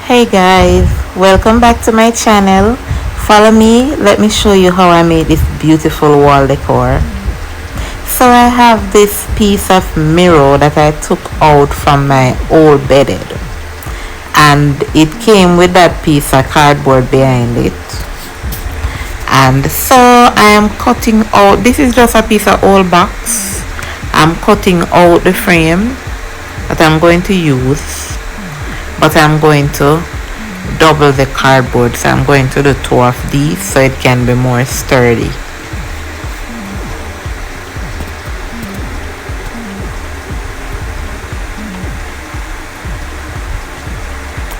Hey guys, welcome back to my channel. Follow me, let me show you how I made this beautiful wall decor. So I have this piece of mirror that I took out from my old bedded, and it came with that piece of cardboard behind it. And so I am cutting out, this is just a piece of old box. I'm cutting out the frame that I'm going to use, but I'm going to double the cardboard, so I'm going to do two of these so it can be more sturdy.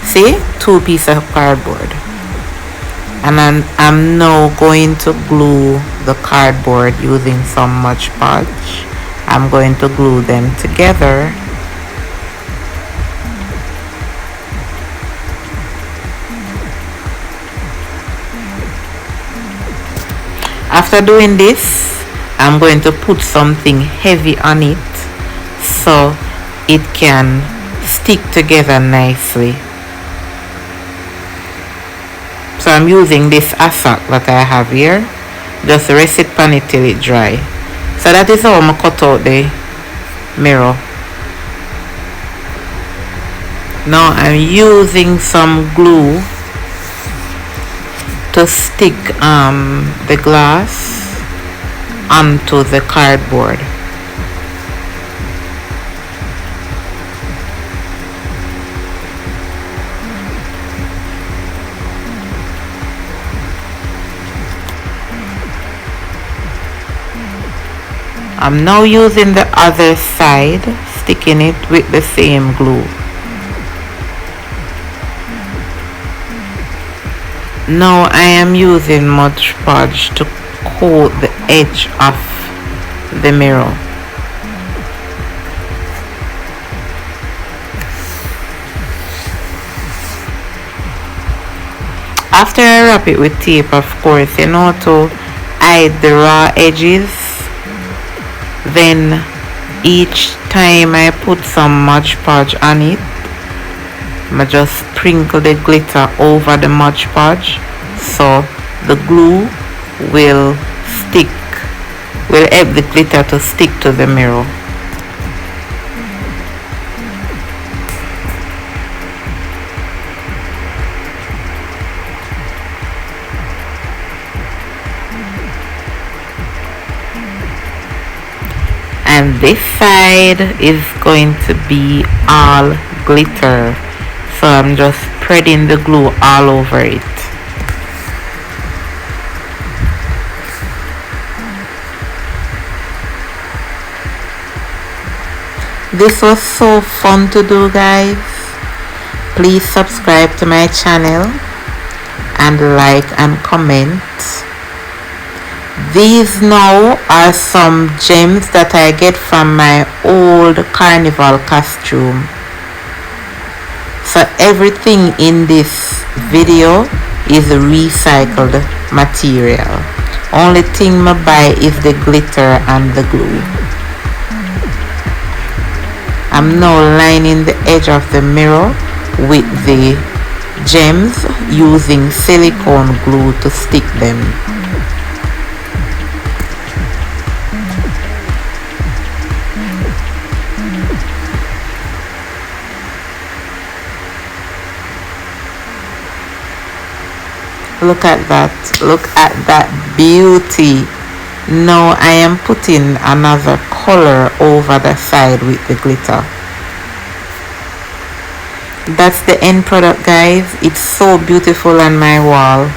See, two pieces of cardboard, and I'm now going to glue the cardboard using some Mod Podge. I'm going to glue them together. After doing this, I'm going to put something heavy on it so it can stick together nicely. So I'm using this assack that I have here. Just rest it on it till it dry. So that is how I'm going to cut out the mirror. Now I'm using some glue to stick the glass onto the cardboard. I'm now using the other side, sticking it with the same glue. Now I am using Mod Podge to coat the edge of the mirror. After I wrap it with tape, of course, you know, to hide the raw edges. Then each time I put some Mod Podge on it, I just sprinkle the glitter over the Mod Podge so the glue will help the glitter to stick to the mirror. And this side is going to be all glitter. So I'm just spreading the glue all over it. This was so fun to do, guys. Please subscribe to my channel and like and comment. These now are some gems that I get from my old carnival costume. So everything in this video is recycled material. Only thing I buy is the glitter and the glue. I'm now lining the edge of the mirror with the gems using silicone glue to stick them. Look at that beauty. Now I am putting another color over the side with the glitter. That's the end product, guys. It's so beautiful on my wall.